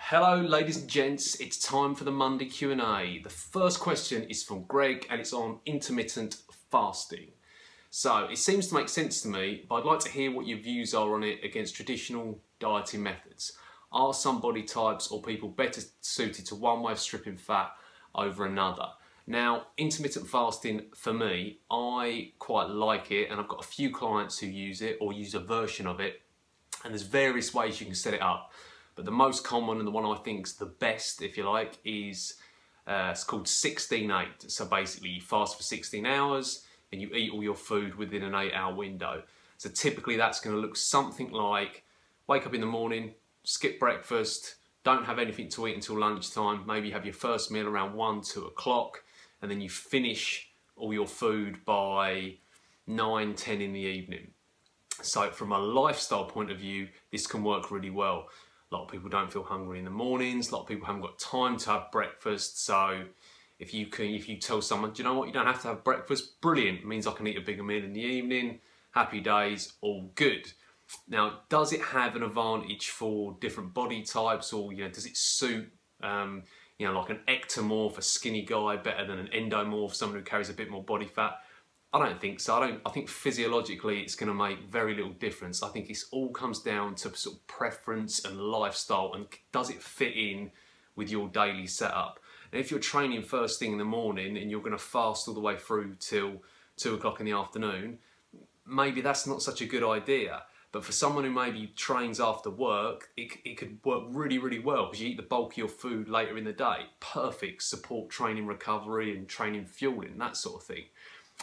Hello ladies and gents, it's time for the Monday Q&A. The first question is from Greg and it's on intermittent fasting. So it seems to make sense to me, but I'd like to hear what your views are on it against traditional dieting methods. Are some body types or people better suited to one way of stripping fat over another? Now, intermittent fasting for me, I quite like it, and I've got a few clients who use it or use a version of it, and there's various ways you can set it up. But the most common and the one I think is the best, if you like, is it's called 16-8. So basically you fast for 16 hours and you eat all your food within an 8-hour window. So typically that's going to look something like wake up in the morning, skip breakfast, don't have anything to eat until lunchtime, maybe have your first meal around 1, 2 o'clock, and then you finish all your food by 9, 10 in the evening. So from a lifestyle point of view, this can work really well. A lot of people don't feel hungry in the mornings. A lot of people haven't got time to have breakfast. So if you tell someone, do you know what, you don't have to have breakfast, brilliant. It means I can eat a bigger meal in the evening. Happy days, all good. Now, does it have an advantage for different body types, or does it suit like an ectomorph, a skinny guy, better than an endomorph, someone who carries a bit more body fat? I don't think so. I think physiologically it's going to make very little difference. I think it all comes down to sort of preference and lifestyle, and does it fit in with your daily setup? And if you're training first thing in the morning and you're going to fast all the way through till 2 o'clock in the afternoon, maybe that's not such a good idea. But for someone who maybe trains after work, it could work really, really well, because you eat the bulk of your food later in the day. Perfect support training recovery and training fueling, that sort of thing.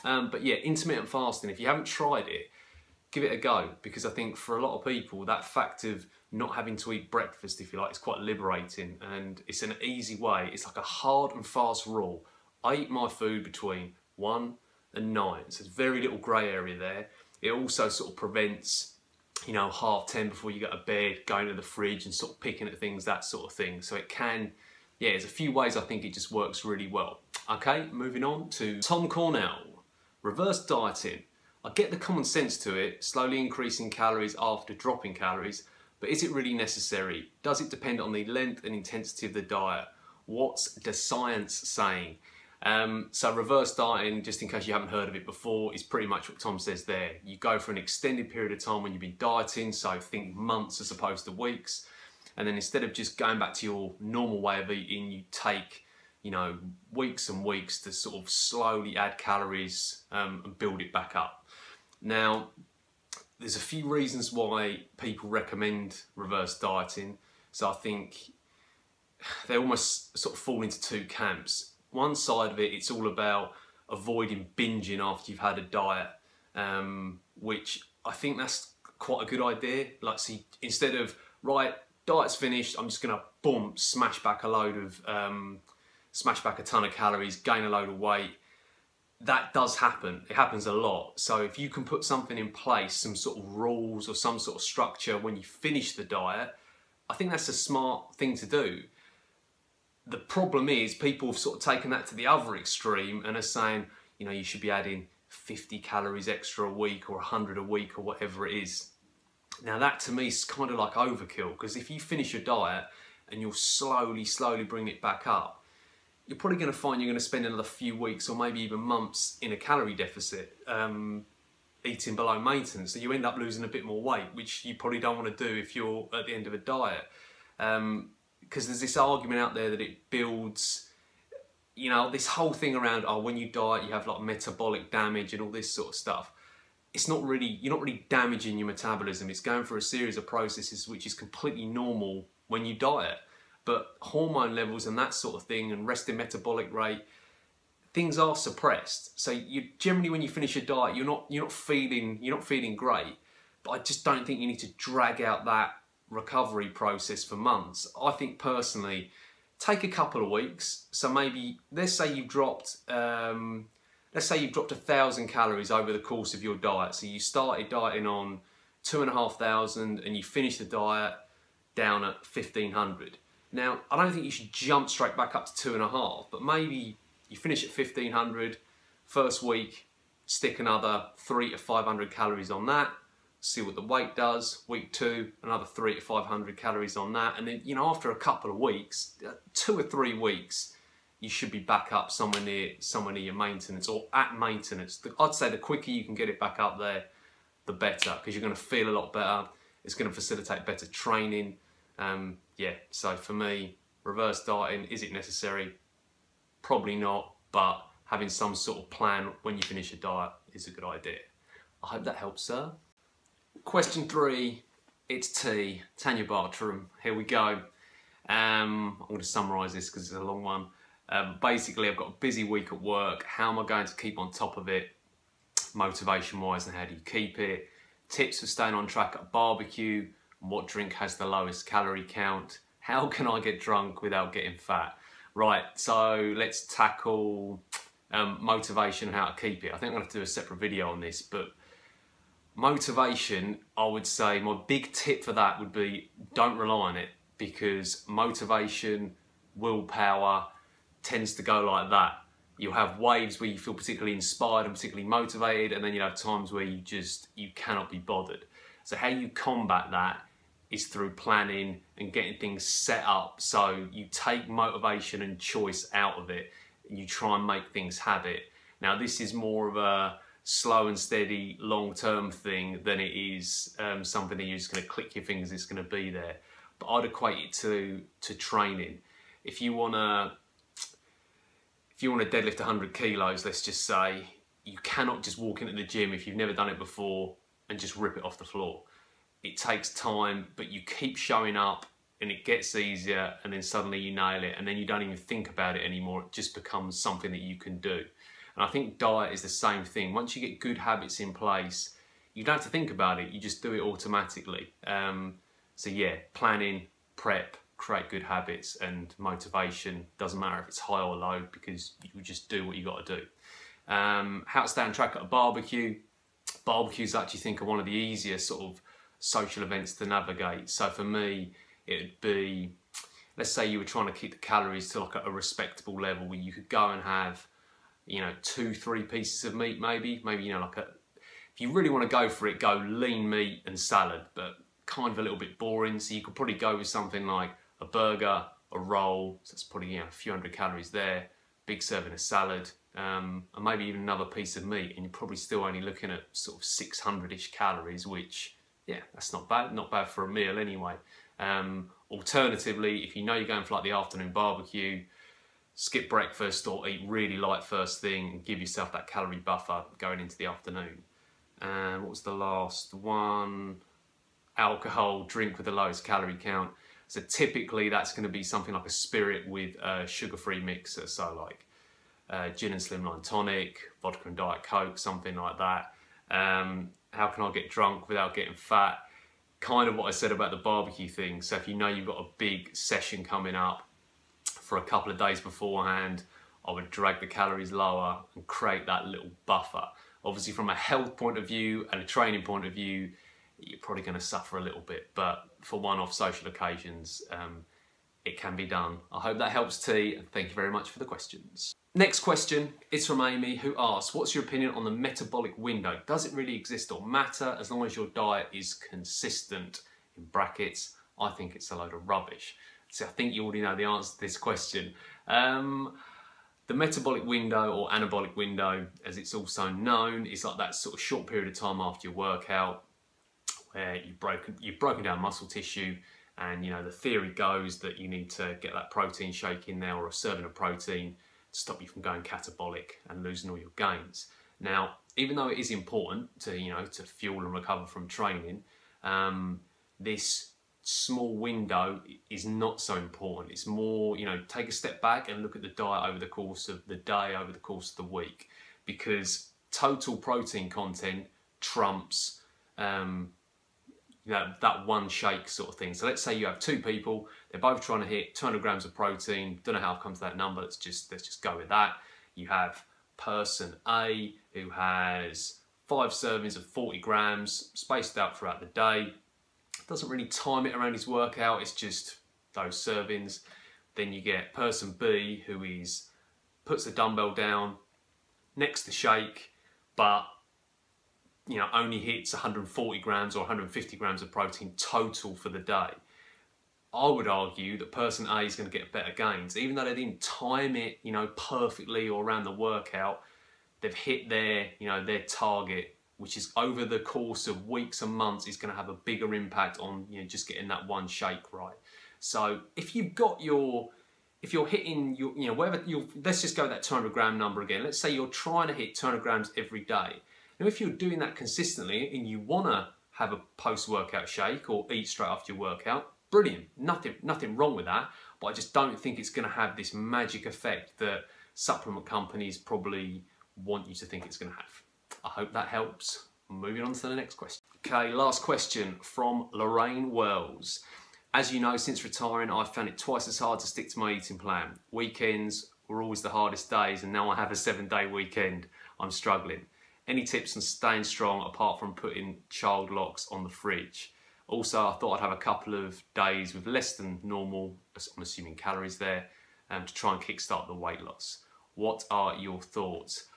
But yeah, intermittent fasting, if you haven't tried it, give it a go, because I think for a lot of people that fact of not having to eat breakfast, if you like, is quite liberating, and it's an easy way. It's like a hard and fast rule. I eat my food between 1 and 9, so there's very little grey area there. It also sort of prevents, 10:30 before you go to bed, going to the fridge and sort of picking at things, that sort of thing. So it can, there's a few ways I think it just works really well. Okay, moving on to Tom Cornell. Reverse dieting. I get the common sense to it, slowly increasing calories after dropping calories, but is it really necessary? Does it depend on the length and intensity of the diet? What's the science saying? So reverse dieting, just in case you haven't heard of it before, is pretty much what Tom says there. You go for an extended period of time when you've been dieting, so think months as opposed to weeks, and then instead of just going back to your normal way of eating, you take weeks and weeks to sort of slowly add calories and build it back up. Now, there's a few reasons why people recommend reverse dieting. So I think they almost sort of fall into two camps. One side of it, it's all about avoiding binging after you've had a diet, which I think that's quite a good idea. Like, see, instead of, right, diet's finished, I'm just gonna, boom, smash back a ton of calories, gain a load of weight. That does happen. It happens a lot. So if you can put something in place, some sort of rules or some sort of structure when you finish the diet, I think that's a smart thing to do. The problem is people have sort of taken that to the other extreme and are saying, you should be adding 50 calories extra a week or 100 a week or whatever it is. Now that to me is kind of like overkill, because if you finish your diet and you'll slowly bring it back up, you're probably going to find you're going to spend another few weeks or maybe even months in a calorie deficit, eating below maintenance. So you end up losing a bit more weight, which you probably don't want to do if you're at the end of a diet. Because there's this argument out there that it builds, this whole thing around, when you diet, you have like metabolic damage and all this sort of stuff. It's not really, you're not really damaging your metabolism. It's going through a series of processes which is completely normal when you diet. But hormone levels and that sort of thing, and resting metabolic rate, things are suppressed. So you generally, when you finish your diet, you're not feeling great. But I just don't think you need to drag out that recovery process for months. I think personally, take a couple of weeks. So maybe let's say you've dropped 1,000 calories over the course of your diet. So you started dieting on 2,500 and you finished the diet down at 1,500. Now, I don't think you should jump straight back up to 2.5, but maybe you finish at 1,500, first week, stick another 300 to 500 calories on that, see what the weight does. Week 2, another 300 to 500 calories on that. And then, you know, after a couple of weeks, 2 or 3 weeks, you should be back up somewhere near your maintenance or at maintenance. I'd say the quicker you can get it back up there, the better, because you're going to feel a lot better. It's going to facilitate better training. Yeah, so for me, reverse dieting, is it necessary? Probably not, but having some sort of plan when you finish a diet is a good idea. I hope that helps, sir. Question 3, it's T, Tanya Bartram. Here we go. I'm going to summarise this because it's a long one. Basically, I've got a busy week at work. How am I going to keep on top of it, motivation-wise, and how do you keep it? Tips for staying on track at barbecue. What drink has the lowest calorie count? How can I get drunk without getting fat? Right, so let's tackle motivation and how to keep it. I think I'm going to have to do a separate video on this, but motivation, I would say my big tip for that would be don't rely on it, because motivation, willpower tends to go like that. You'll have waves where you feel particularly inspired and particularly motivated, and then you'll have times where you cannot be bothered. So how you combat that is through planning and getting things set up so you take motivation and choice out of it and you try and make things habit. Now this is more of a slow and steady long-term thing than it is something that you're just going to click your fingers, it's going to be there. But I'd equate it to training. If you want to deadlift 100 kilos, let's just say, you cannot just walk into the gym if you've never done it before and just rip it off the floor. It takes time, but you keep showing up and it gets easier, and then suddenly you nail it, and then you don't even think about it anymore. It just becomes something that you can do. And I think diet is the same thing. Once you get good habits in place, you don't have to think about it, you just do it automatically. So yeah, planning, prep, create good habits, and motivation, doesn't matter if it's high or low, because you just do what you got to do. How to stay on track at a barbecue. Barbecues, I actually think, are one of the easiest sort of social events to navigate. So for me, it would be, let's say you were trying to keep the calories to like a respectable level where you could go and have, you know, 2-3 pieces of meat, maybe, you know, like if you really want to go for it, go lean meat and salad, but kind of a little bit boring. So you could probably go with something like a burger, a roll, so that's probably, you know, a few hundred calories there, big serving of salad, and maybe even another piece of meat, and you're probably still only looking at sort of 600-ish calories, which, yeah, that's not bad for a meal anyway. Alternatively, if you know you're going for like the afternoon barbecue, skip breakfast or eat really light first thing and give yourself that calorie buffer going into the afternoon. What was the last one? Alcohol, drink with the lowest calorie count. So typically that's going to be something like a spirit with a sugar-free mixer, so like gin and slimline tonic, vodka and Diet Coke, something like that. How can I get drunk without getting fat? Kind of what I said about the barbecue thing. So if you know you've got a big session coming up for a couple of days beforehand, I would drag the calories lower and create that little buffer. Obviously from a health point of view and a training point of view, you're probably going to suffer a little bit, but for one-off social occasions, it can be done. I hope that helps, T, and thank you very much for the questions. Next question is from Amy, who asks, what's your opinion on the metabolic window? Does it really exist or matter as long as your diet is consistent? In brackets, I think it's a load of rubbish. So I think you already know the answer to this question. The metabolic window, or anabolic window, as it's also known, is like that sort of short period of time after your workout where you've broken down muscle tissue, and you know the theory goes that you need to get that protein shake in there or a serving of protein to stop you from going catabolic and losing all your gains. Now, even though it is important to, you know, to fuel and recover from training, this small window is not so important. It's more, you know, take a step back and look at the diet over the course of the day, over the course of the week, because total protein content trumps you know, that one shake sort of thing. So let's say you have 2 people, they're both trying to hit 200 grams of protein. Don't know how I've come to that number, let's just go with that. You have person A who has 5 servings of 40 grams spaced out throughout the day. Doesn't really time it around his workout, it's just those servings. Then you get person B who puts the dumbbell down next to shake, but only hits 140 grams or 150 grams of protein total for the day, I would argue that person A is going to get better gains. Even though they didn't time it, perfectly or around the workout, they've hit their target, which is over the course of weeks and months is going to have a bigger impact on, just getting that one shake right. So if you've got if you're hitting let's just go with that 200 gram number again. Let's say you're trying to hit 200 grams every day. Now, if you're doing that consistently and you want to have a post-workout shake or eat straight after your workout, brilliant, nothing wrong with that, but I just don't think it's going to have this magic effect that supplement companies probably want you to think it's going to have. I hope that helps. Moving on to the next question. Okay, last question from Lorraine Wells. As you know, since retiring, I've found it twice as hard to stick to my eating plan. Weekends were always the hardest days, and now I have a 7-day weekend. I'm struggling. Any tips on staying strong apart from putting child locks on the fridge? Also, I thought I'd have a couple of days with less than normal, I'm assuming calories there, to try and kickstart the weight loss. What are your thoughts?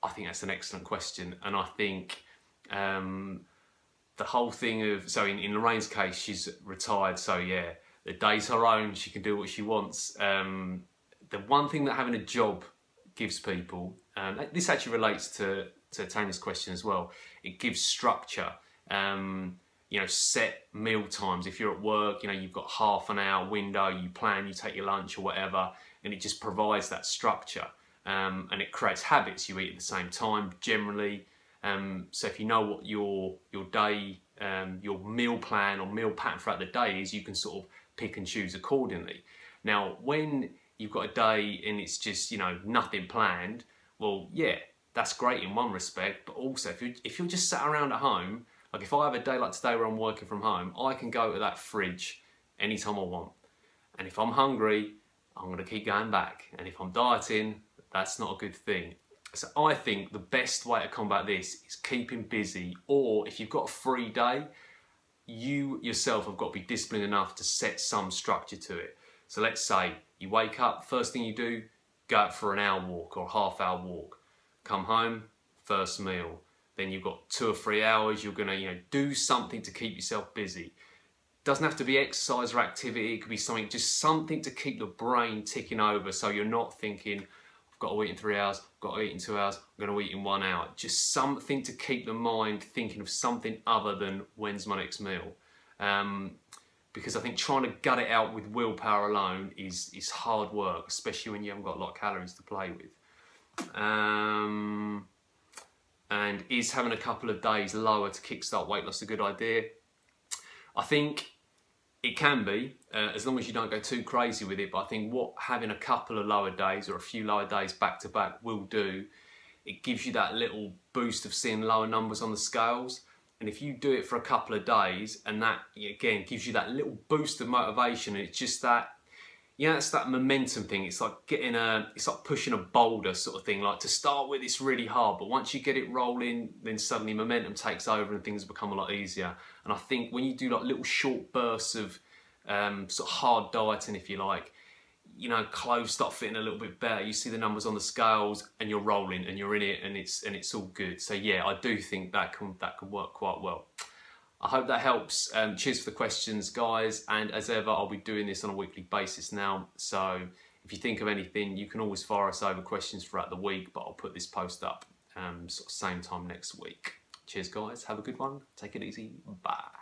I think that's an excellent question, and I think the whole thing of, so in Lorraine's case, she's retired, so yeah, the day's her own, she can do what she wants. The one thing that having a job gives people, this actually relates to Tanya's question as well, it gives structure. Set meal times. If you're at work, you've got half an hour window, you plan, you take your lunch or whatever, and it just provides that structure. And it creates habits. You eat at the same time generally. So if you know what your day, your meal plan or meal pattern throughout the day is, you can sort of pick and choose accordingly. Now, when you've got a day and it's just, nothing planned, well, yeah, that's great in one respect, but also if you're just sat around at home, like if I have a day like today where I'm working from home, I can go to that fridge anytime I want. And if I'm hungry, I'm going to keep going back. And if I'm dieting, that's not a good thing. So I think the best way to combat this is keeping busy, or if you've got a free day, you yourself have got to be disciplined enough to set some structure to it. So let's say you wake up, first thing you do, go out for an hour walk or a half-hour walk. Come home, first meal. Then you've got 2 or 3 hours, you're gonna do something to keep yourself busy. Doesn't have to be exercise or activity, it could be just something to keep the brain ticking over, so you're not thinking, I've got to eat in 3 hours, I've got to eat in 2 hours, I'm gonna eat in 1 hour. Just something to keep the mind thinking of something other than when's my next meal. Because I think trying to gut it out with willpower alone is hard work, especially when you haven't got a lot of calories to play with. And is having a couple of days lower to kickstart weight loss a good idea? I think it can be, as long as you don't go too crazy with it, but I think what having a couple of lower days or a few lower days back to back will do, it gives you that little boost of seeing lower numbers on the scales. And if you do it for a couple of days, and that, again, gives you that little boost of motivation, and it's just that, it's that momentum thing. It's like it's like pushing a boulder sort of thing. Like to start with, it's really hard, but once you get it rolling, then suddenly momentum takes over and things become a lot easier. And I think when you do like little short bursts of sort of hard dieting, if you like, clothes start fitting a little bit better. You see the numbers on the scales, and you're rolling, and you're in it, and it's all good. So yeah, I do think that can work quite well. I hope that helps. Cheers for the questions, guys. And as ever, I'll be doing this on a weekly basis now. So if you think of anything, you can always fire us over questions throughout the week, but I'll put this post up sort of same time next week. Cheers, guys. Have a good one. Take it easy. Bye.